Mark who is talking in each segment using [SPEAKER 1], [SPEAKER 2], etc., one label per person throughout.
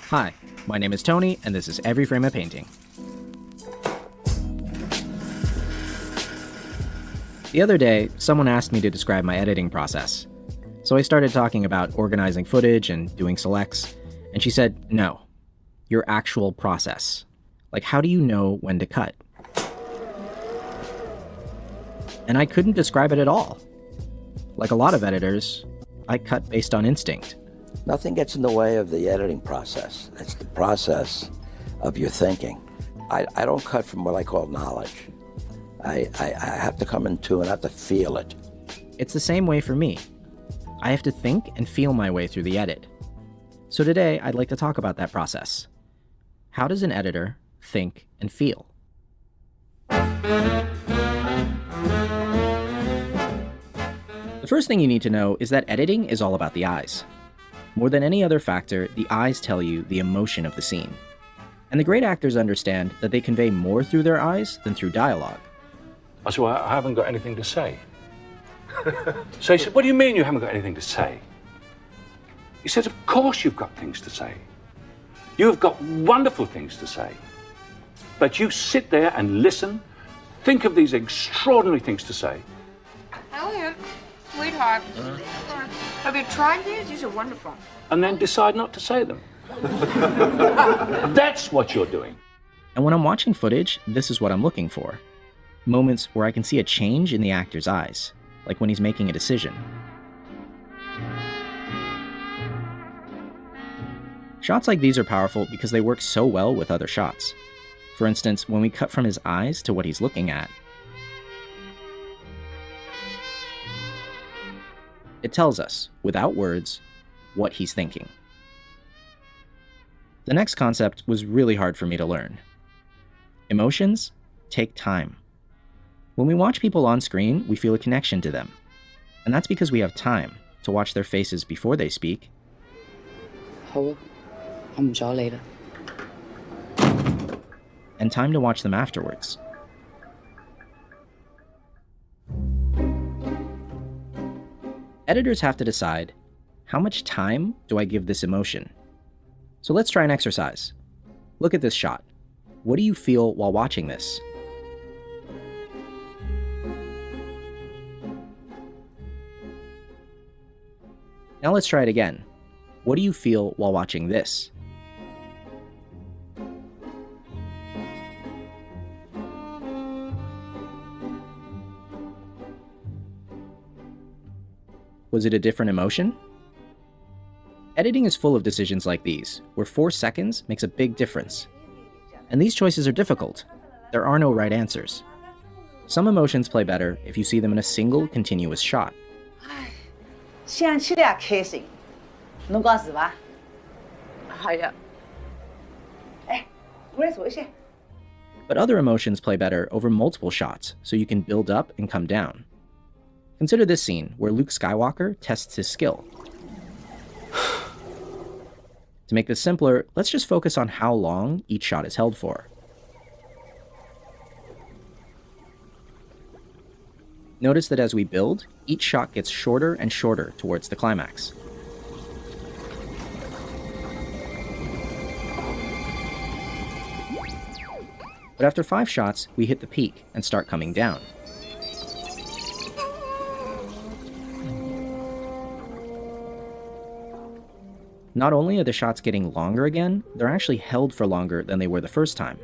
[SPEAKER 1] Hi, my name is Tony, and this is Every Frame a Painting. The other day, someone asked me to describe my editing process. So I started talking about organizing footage and doing selects, and she said, no, your actual process. Like, how do you know when to cut? And I couldn't describe it at all. Like a lot of editors, I cut based on instinct.
[SPEAKER 2] Nothing gets in the way of the editing process. It's the process of your thinking. I don't cut from what I call knowledge. I have to come into and I have to feel it.
[SPEAKER 1] It's the same way for me. I have to think and feel my way through the edit. So today, I'd like to talk about that process. How does an editor think and feel? The first thing you need to know is that editing is all about the eyes. More than any other factor, the eyes tell you the emotion of the scene. And the great actors understand that they convey more through their eyes than through dialogue.
[SPEAKER 3] So I haven't got anything to say. So he said, what do you mean you haven't got anything to say? He says, of course you've got things to say. You've got wonderful things to say. But you sit there and listen, think of these extraordinary things to say.
[SPEAKER 4] Elliot, sweetheart, have you tried these? These are wonderful.
[SPEAKER 3] And then decide not to say them. That's what you're doing.
[SPEAKER 1] And when I'm watching footage, this is what I'm looking for. Moments where I can see a change in the actor's eyes, like when he's making a decision. Shots like these are powerful because they work so well with other shots. For instance, when we cut from his eyes to what he's looking at, it tells us, without words, what he's thinking. The next concept was really hard for me to learn. Emotions take time. When we watch people on screen, we feel a connection to them. And that's because we have time to watch their faces before they speak. And time to watch them afterwards. Editors have to decide, how much time do I give this emotion? So let's try an exercise. Look at this shot. What do you feel while watching this? Now let's try it again. What do you feel while watching this? Was it a different emotion? Editing is full of decisions like these, where 4 seconds makes a big difference. And these choices are difficult. There are no right answers. Some emotions play better if you see them in a single, continuous shot.
[SPEAKER 5] 想起来开心，侬讲是吧？
[SPEAKER 4] 系啊。
[SPEAKER 5] 哎，我来说一些。
[SPEAKER 1] But other emotions play better over multiple shots, so you can build up and come down. Consider this scene where Luke Skywalker tests his skill. To make this simpler, let's just focus on how long each shot is held for. Notice that as we build, each shot gets shorter and shorter towards the climax. But after 5 shots, we hit the peak and start coming down. Not only are the shots getting longer again, they're actually held for longer than they were the first time.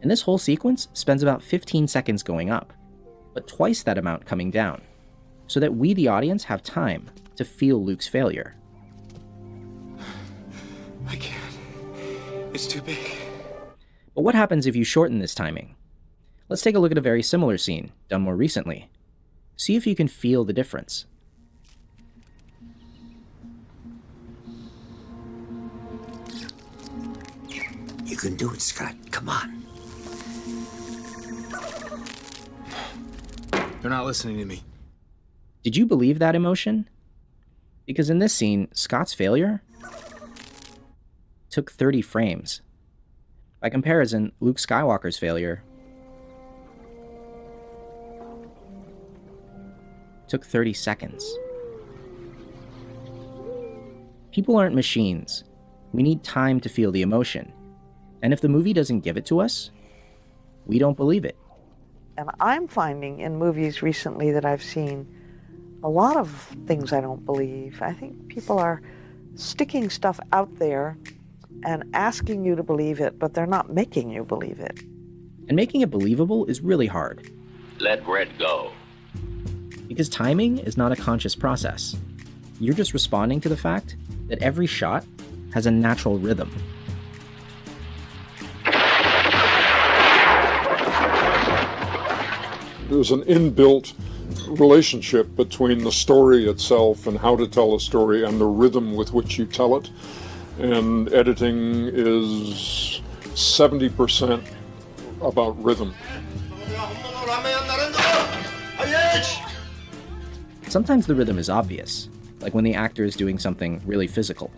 [SPEAKER 1] And this whole sequence spends about 15 seconds going up, but twice that amount coming down, so that we, the audience, have time to feel Luke's failure.
[SPEAKER 6] I can't. It's too big.
[SPEAKER 1] But what happens if you shorten this timing? Let's take a look at a very similar scene, done more recently. See if you can feel the difference.
[SPEAKER 2] You can do it, Scott. Come on.
[SPEAKER 6] They're not listening to me.
[SPEAKER 1] Did you believe that emotion? Because in this scene, Scott's failure took 30 frames. By comparison, Luke Skywalker's failure took 30 seconds. People aren't machines. We need time to feel the emotion. And if the movie doesn't give it to us, we don't believe it.
[SPEAKER 7] And I'm finding in movies recently that I've seen a lot of things I don't believe. I think people are sticking stuff out there and asking you to believe it, but they're not making you believe it.
[SPEAKER 1] And making it believable is really hard.
[SPEAKER 8] Let Red go.
[SPEAKER 1] Because timing is not a conscious process. You're just responding to the fact that every shot has a natural rhythm.
[SPEAKER 9] There's an inbuilt relationship between the story itself and how to tell a story and the rhythm with which you tell it. And editing is 70% about rhythm.
[SPEAKER 1] Sometimes the rhythm is obvious, like when the actor is doing something really physical.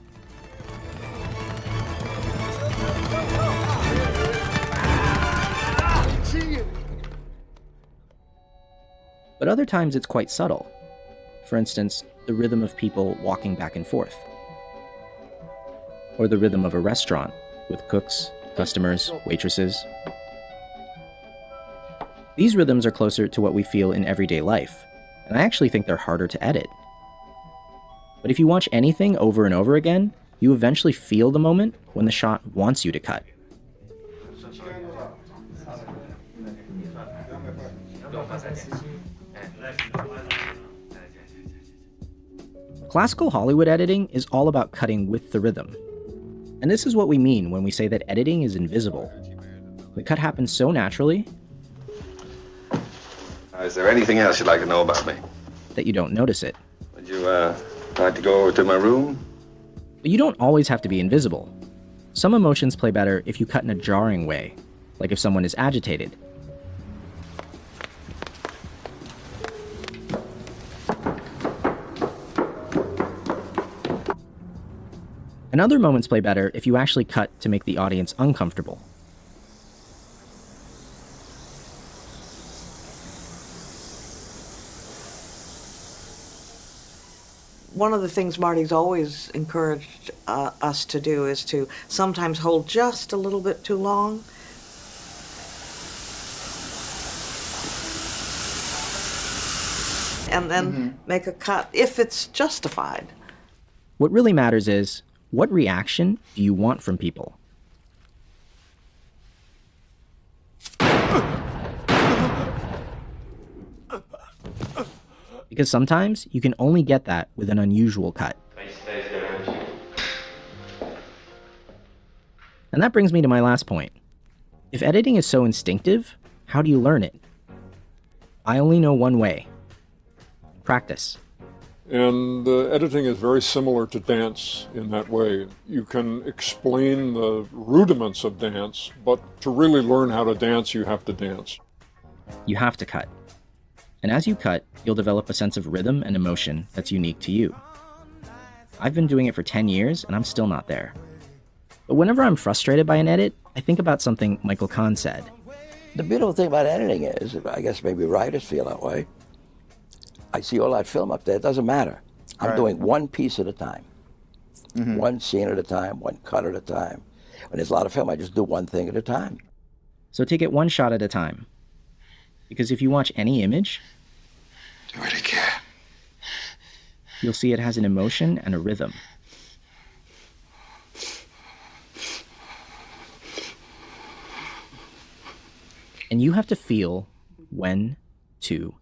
[SPEAKER 1] But other times it's quite subtle. For instance, the rhythm of people walking back and forth. Or the rhythm of a restaurant with cooks, customers, waitresses. These rhythms are closer to what we feel in everyday life, and I actually think they're harder to edit. But if you watch anything over and over again, you eventually feel the moment when the shot wants you to cut. Classical Hollywood editing is all about cutting with the rhythm. And this is what we mean when we say that editing is invisible. The cut happens so naturally.
[SPEAKER 10] Is there anything else you'd like to know about me?
[SPEAKER 1] That you don't notice it.
[SPEAKER 10] Would you like to go over to my room?
[SPEAKER 1] But you don't always have to be invisible. Some emotions play better if you cut in a jarring way, like if someone is agitated. And other moments play better if you actually cut to make the audience uncomfortable.
[SPEAKER 7] One of the things Marty's always encouraged us to do is to sometimes hold just a little bit too long. And then make a cut if it's justified.
[SPEAKER 1] What really matters is, what reaction do you want from people? Because sometimes you can only get that with an unusual cut. And that brings me to my last point. If editing is so instinctive, how do you learn it? I only know one way. Practice.
[SPEAKER 9] And editing is very similar to dance in that way. You can explain the rudiments of dance, but to really learn how to dance, you have to dance.
[SPEAKER 1] You have to cut. And as you cut, you'll develop a sense of rhythm and emotion that's unique to you. I've been doing it for 10 years, and I'm still not there. But whenever I'm frustrated by an edit, I think about something Michael Kahn said.
[SPEAKER 2] The beautiful thing about editing is, I guess maybe writers feel that way, I see all that film up there, it doesn't matter. I'm doing one piece at a time. One scene at a time, one cut at a time. When there's a lot of film, I just do one thing at a time.
[SPEAKER 1] So take it one shot at a time. Because if you watch any image,
[SPEAKER 6] Do it again.
[SPEAKER 1] you'll see it has an emotion and a rhythm. And you have to feel when to